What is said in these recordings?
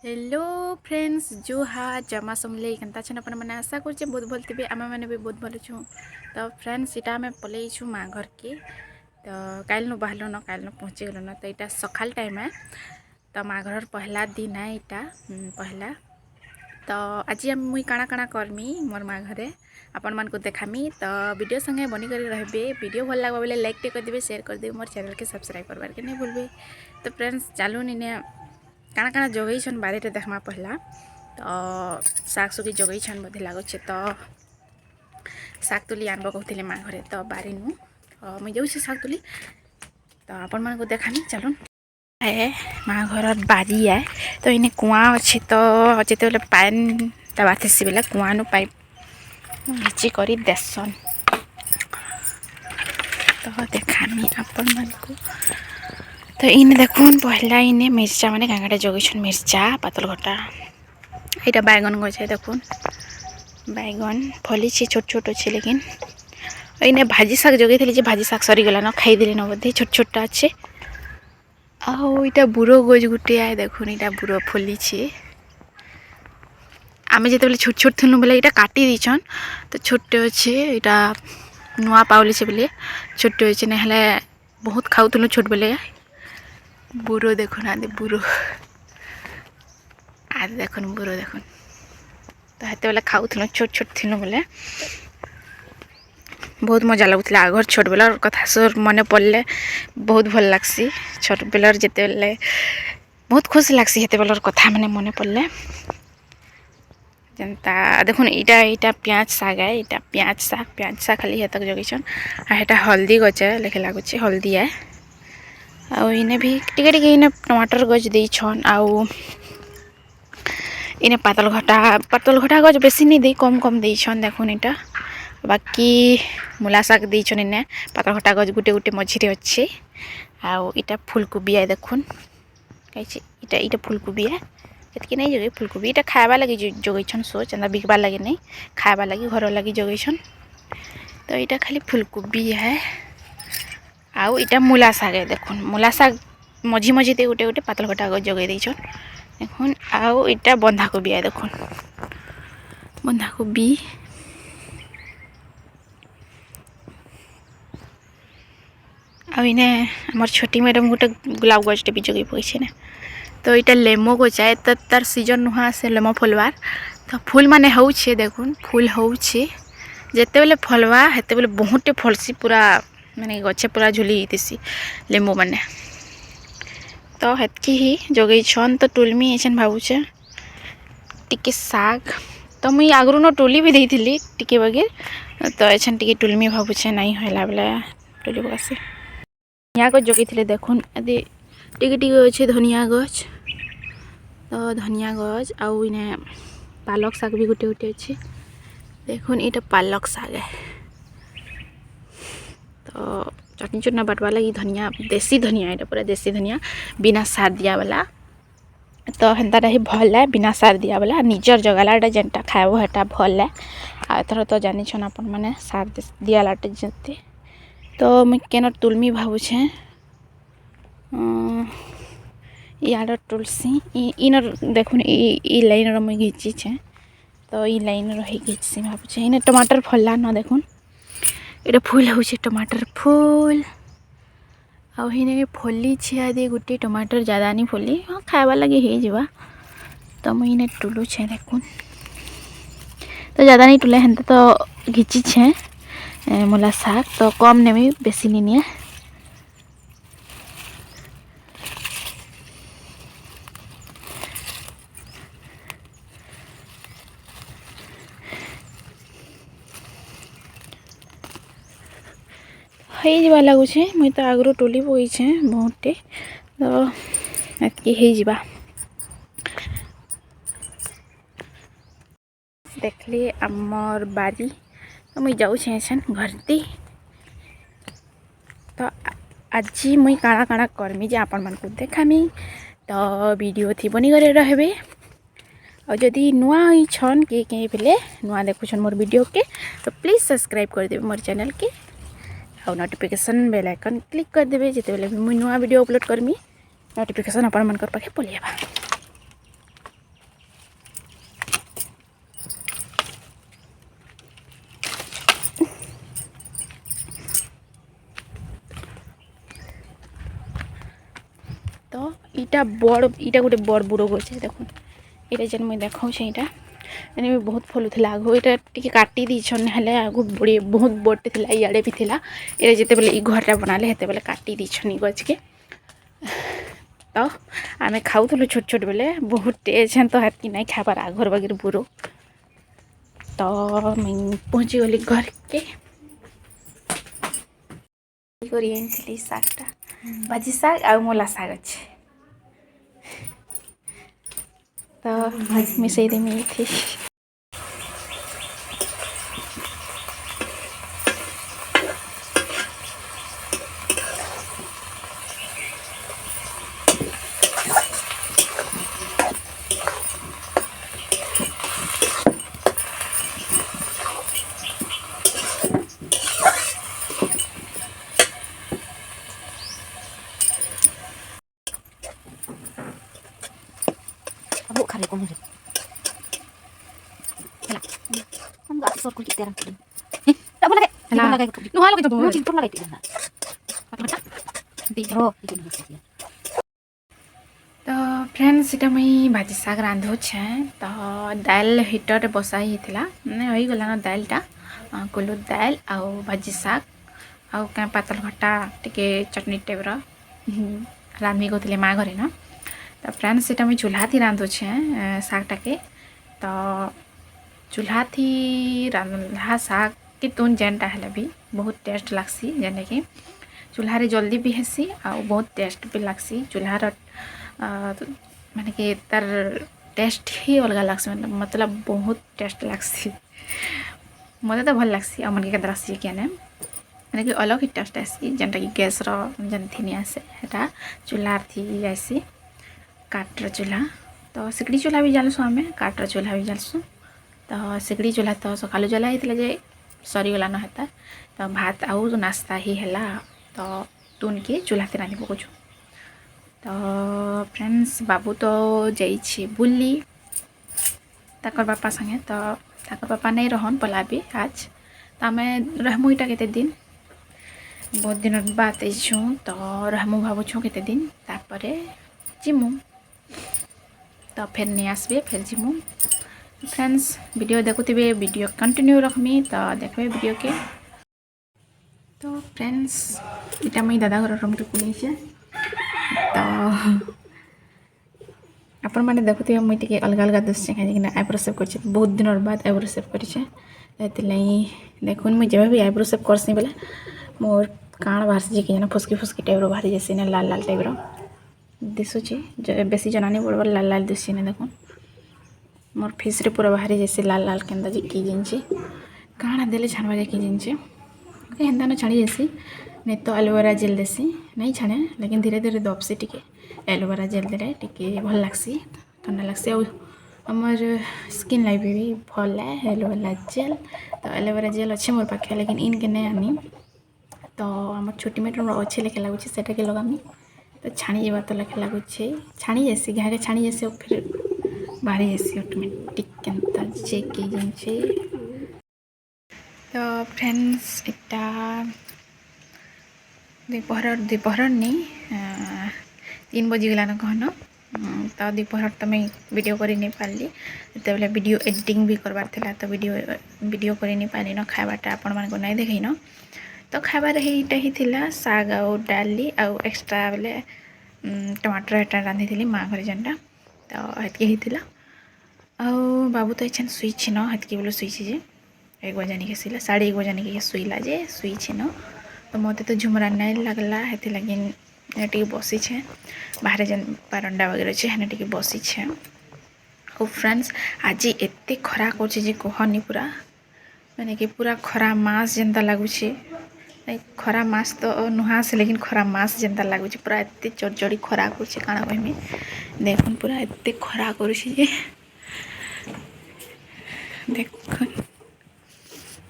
Hello friends जो हाँ जमा समले केनता छन अपन मैंने आशा कर बहुत भल थे आम मैंने भी बहुत भल छूँ। तो फ्रेंड्स इटा आम पलैछु माँ घर के तो काल बाहर न काल पहुँची गल तो यहाँ सकाल टाइम है। तो माँ घर पहला दिन है यहाँ पहला। तो आज मुई काଣା काଣା करमी मोर माँ घरे आपण मान को देखामी। तो वीडियो संगे बनी कर रहे वीडियो भल लगे बोले लाइक टे करदे शेयर करदे मोर चैनल के सब्सक्राइब करवार के नहीं भूलबे। तो फ्रेंड्स चालू इन्हें काଣା काଣା जगैछन बारे देखमा पहला। तो साग सुगी जगैछन बोधे लगुचे। तो साग तुली आनब कहते माँ घरे तो बारी नु मुझे जाऊँ साग तुली। तो आपण मान को देखामी चलून है माँ घर बारी है। तो इन्हें कुआ अच्छे तो जिते पान दबाथेसी बेले कुआ नु पाइप घिची कर देसन। तो देखामी आपण मान को। तो इन देखुन पहला इन्हें मिर्चा माने गाँगटा जगैछन मिर्चा पातल घटा यहाँ बैगन गछ है। देखुन बैगन फली छोट छोट अच्छे लेकिन इन्हें भाजी शाग जगै थी भाजी शाग सरीगला न खाईदे न बोधे छोट छोटा अच्छे। आईटा बुरो गज गुटे आए देखुन यहाँ बुरो फली आम जो छोट छोट थी बोले यहाँ काटी दीछन। तो छोट अच्छे यहाँ नुआ पाउली से बोले छोट अच्छे ना बहुत खाऊल छोट बेले बुरो देखुन आदि बुरो आदि देखुन बुरो देखुन। तो हेते बेले खाऊल छोट छोट थी बोले बहुत मजा लगुला। आगर छोट बेलर कथा सब मन पड़े बहुत भल लगसी। छोट बेलर जिते बेले बहुत खुश लगसी हेते बेलर कथा माने मन पड़े जनता देखुन इटा प्याज साग है। इटा प्याज साग खाली हेतक जगैछन। आ हल्दी गच है लेखे लगुचे हल्दी है। आउ इने भी टिके टिके इने टमाटर गच देछन। आउ इने पातल घटा गच बेसी नहीं दे कम कम देछन। देखुन इटा बाकी मूला साग देछन इने पातल घटा गच गुटे गुटे मझिरे अच्छे। आउ इटा फूलकोबी है देखुन कहीं इटा फूलकोबी है कि नहीं जगह फूलकोबी इटा खावा लगी जगैछन सो चंदा बिकवा लगे नहीं खावा लगी घर लगी जगैछन। तो इटा खाली फूलकोबी है। आउ इटा मूला साग है देखुन मूला साग मझी मझी दे गुटे गुटे पातल घटा गच जगै देछन देखुन। आउ इटा बंधाकोबी है देखुन बंधाकोबी आ इने आमर छोटी मैडम गोटे गुलाब गजटे भी जगै पड़े ना। तो यहाँ लेमो गछ है तो तार सीजन नुहा से लेमो फलवार। तो फूल माने होउछे देखुन फूल होउछे जेते बेले फलवा हेते बेले बहुते फलसी पूरा माने गछे पूरा झुली देसी लेमो माने। तो हेतकी ही जगै छन। तो टुलमी एछन भाबुछे टिके साग तो मुई आगरू न टोली भी देइथिली टिके बगैर। तो एछन टिके टुलमी भाबुछे नहीं होला बेले टोली बसे धनिया गछ जगैथिले देखुन आदि टिके टिके अच्छे धनिया गछ। तो धनिया गछ आउ इने पालक साग भी गुटे गुटे अच्छे देखुन इटा पालक साग है। तो चटनी चटना बाटवा लगी धनिया देसी धनिया यहाँ पूरा देसी धनिया बिना सार दिया वाला। तो हेन्ता रही भल है बिना सार दिया वाला निजर जगला जेनटा खाएब हेटा भल है। आथर तो जानी छन अपन मैंने सार दिया लाटे जते। तो मुझे केन तुलमी भावुछे यार तुलसी इन देखुन ई लाइन रो मुई घिची छे। तो ई लाइन रो ही घिची भावुछे इने टमाटर फलला न देखुन इटा फूल होउछे टमाटर फूल आउ हिने फली छे आदि गुटे टमाटर ज्यादा नहीं फली हाँ खावा लगे हे जीवा। तो मुई इने टुलु छे देखुन तो ज़्यादा नहीं टुले हेन्ते तो घिची छे मूला साग तो कम नेमी बेसी नहीं निए। हो लगुचे मुई तो आगरू टोली बोईछे बहुते तो एतकी हो जिबा। देखली आमर बारी तो मुई जाऊँ घर दी। तो आज मुई काଣା काଣା करमी जे आपण मानकु देखामी। तो वीडियो थी बनी करे रहबे और जदि नुआ ही छन के बेले नुआ देखुछन मोर वीडियो के तो प्लीज़ सब्सक्राइब कर देबे मोर चैनल के और नोटिफिकेशन बेल आइकन क्लिक कर देबे जेते बेले मुई नुआ वीडियो अपलोड करमी नोटिफिकेशन अपन मन कर पाखे पलिएबा। इटा बड़ इटा गोटे बड़ बुड़ गछ देखो ये जेन मुझे देखा यहाँ मैंने भी बहुत फलुला आगो यहाँ टी काटी दीछन हेल्ले आगो बड़े बहुत बड़े थी इे भी थी ये जिते बेले घरटा बनाले हेते बेले काटी दीछन गछ के तो आम खाऊलु छोट छोट बेले बहुत टेस्ट हैं तो हेतकी नहीं खाबार आघर बागिर बुरो तो मुझे पहुँची गली घर के शागटा भाजी शाग आ मूला शाग अच्छे तो मिसई देमी थी खाली कौन है हेला हम गास और कुछ तेरा तब लगे हेला लगे नो लगे तो चिंता लगे तेरा पता दी हो तो फ्रेंड्स इटा मुई भाजी शाग रांधु छे तो दाल हीटर बसा ही थिला माने होई गला न दालटा कुलु दाल आ भाजी शाग आ क्या पातल घटा टिके चटनी टाइप रो रांधि गोतले मा घरे न तो फ्रेंड्स इटा मुई चूल्हा थी रांधु छे शागटा के तो चूल्हा थी रांधा शाग के तुन जेनटा हेले भी बहुत टेस्ट लागसी जेने कि चूल्हा रे जल्दी भी हेसी आ बहुत टेस्ट भी लागसी चूल्हा रो माने कि तार टेस्ट ही अलग लागसी मतलब बहुत टेस्ट लागसी मते तो भल लागसी आ मन के दरासी के ने माने कि अलग ही टेस्ट आसी जेनटा कि गैस रो जन थी नहीं आसे हेटा चूल्हा थी आसी काटर चूल्हा तो सिकड़ी चूल्हा भी जालसु आम काटर चूल्हा भी जालसु तो सिकड़ी चूल्हा तो सकालु जला होता जे सरीगला न हेता तो भात आउ नास्ता ही है तो तुन के चूल्हा से रांधि पकाउछु तो फ्रेंड्स बाबू तो जाइए बुली ताकर बापा संगे तो ताकर बापा नहीं रहन पला भी आज तो आम रहमु इटा केते दिन बहुत दिन बाद आइछुँ तो रहमु भावुछुँ केते दिन तापरे जिमु तो फिर नहीं आसबे फिर जिमु फ्रेंड्स वीडियो देखुथिबे वीडियो कंटिन्यू रखमी तो देखबे वीडियो के तो फ्रेंड्स इटा मुई दादा घर रूम के पुलिसे तो आपण मैंने देखुथिबे मुई टिके अलग अलग दृश्य कहीं आईब्रो सेव कर बहुत दिन बाद आईब्रो सेव कर देखुन मुई जब भी आईब्रो सेव करसी बेले मोर काण बाहर कि फुसकी फुसकी टाइप बाहरी जैसे लाल लाल टाइप दिशुची बेसी जना नहीं बड़ लाल लाल दिशे ने देखो मोर फेस रे पूरा बाहरी जैसे लाल लाल केंदा जे की जिनचे काଣା देले छानवा जे की जिनचे हेन्दा न छाड़ी जैसी नहीं तो एलोवेरा जेल देसी नहीं छाणे लेकिन धीरे धीरे दबसी टिके एलोवेरा जेल देले टिके भल लागसी ठंडा लागसी आ हमर स्किन लाइफ भी भल है एलोवेरा जेल तो एलोवेरा जेल अच्छे मोर पाखे लेकिन इनके नहीं आनी तो आम छोटी मेट अच्छे लेखे लगुच से लगामी तो छाणी जावा तो लेखे लगुच छाणी जैसी घाके छाणी जैसे फिर बाहरी जैसी ऑटोमेटिक केनता चेक जिनसे तो फ्रेंड्स इटा दोपहर नहीं 3 बजी गलान कहन तो दोपहर तो मैं वीडियो कर नहीं पार्ली तो वीडियो एडिटिंग भी करवार था तो वीडियो कर नहीं पारि न खावाटा आपण मान को नहीं देखी न तो खाबार यहीटा ही थिला साग आ डाली आ एक्स्ट्रा बेले टमाटर एटा रांधि थी माँ घर जेनटा तो हेतकी ही आ बाबू तो एछन शुई न हेतकी बोले शुई जे 1 बजे नहीं शुला 1:30 बजे नहीं शुला जे शुई न तो मत तो झुमरा नहीं लगला हेती लगी टी बसी छे बाहर जेन बारंडा वगैरह अच्छे हेने टी बसी छे और फ्रेंड्स आज एते खरा कर कहनी पूरा माने कि पूरा खरा मास जेनता लगुच खरा मास तो नुहा से लेकिन खरा मास जेनता लगुच पूरा एते चढ़चड़ी खरा कर काଣା कहमी देखुन पूरा एते खरा कर देखुन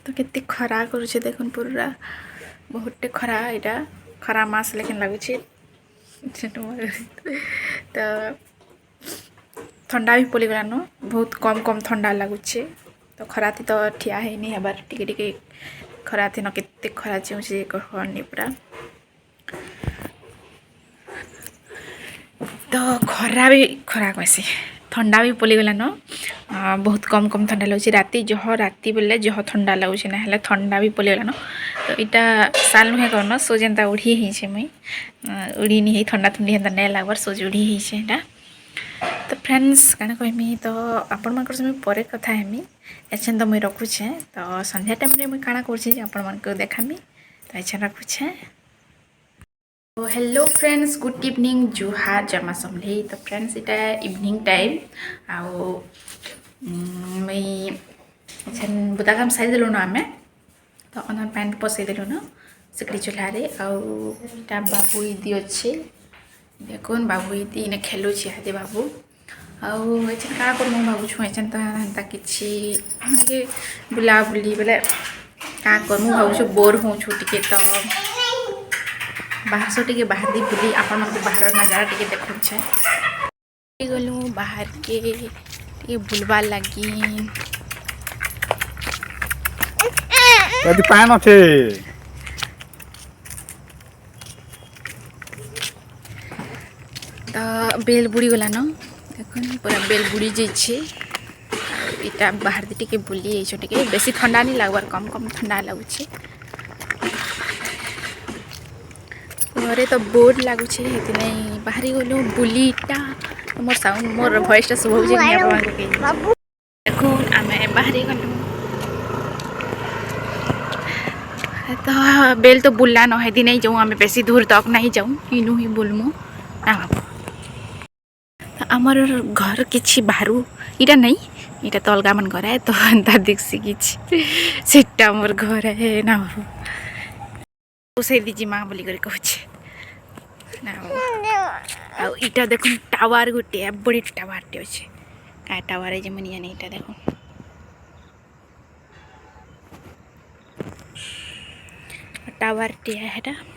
तो केते खरा कर देखुन पूरा बहुत खरा यहाँ खरा मास लेकिन लगुच तो ठंडा भी पड़गलान बहुत कम कम ठंडा लगुच तो खरा थी तो ठिया है नहीं हबार टिके खरा थी न केते खरा चुचे कहनी पूरा तो खरा भी खरा कहसी ठंडा भी पलिगला न बहुत कम कम ठंडा लगे राति राति बेले जह ठंडा लगे ना हेल्ले ठंडा भी पलिगला न तो यहाँ साल नुहे करन सो जेनता उड़ी ही मुई उड़ी नहीं ठंडा ठंडी हेन्ता नहीं लगवार सोज उड़ी ही तो फ्रेंड्स क्या कहमी तो आपण मान समय पर कथा हेमी एछन तो मुई रखुछे तो संध्या टाइम मुई काଣା करछी आपण मान को देखामी तो एछन रखुछे। हेलो फ्रेंड्स गुड इवनिंग जुहार जमा समले तो फ्रेंड्स इटा इवनिंग टाइम आओ मुई एछन बुदा काम सारी देलु ना आमे तो अनर पैंट पसई देलु ना सिकड़ी चूल्हारे आटा बाबू इदी अच्छे देखुन बाबू इदी इने खेलुछि हादे बाबू आउ एछन का करमु भाबुछु एछन तो हेन्ता किछि माने बुला बुली बेले का करमु भाबुछु बोर होछु टिके तो बाहर से टिके बाहर दी बुली आपण मन को बाहर नजारा टिके देखु छे गलु बाहर के टिके बुलबा लगी कदी पान अच्छे तो बेल बुड़ी गला न देखुन पूरा बेल बुड़ी जाइए इटा बाहर दी टिके बुली टिके बेसी ठंडा नहीं लगवार कम कम ठंडा लगुचे घरे तो बोर लगुचे नहीं बाहरी गलु बुलीटा मोर साउंड मोर वॉइस सब हो देखुन आमे बाहरी गलु तो बेल तो बुल्ला न है नहीं जाऊँ आम बेसी दूर तक नहीं जाऊँ इनू ही बुलमु ना बाबू तो आमर घर किछि बाहरु इटा नहीं इटा तो अलगा मन घर है तो एंता दिखसी किछि सेटा मोर घर है ना बाबू उसे दीजी माँ बोली कर कहूँ ना बाबू इटा देखुन टावर गोटे बड़ी टावर टे अच्छे क्या टावर है जमन जाने इटा देखुन टावर टे है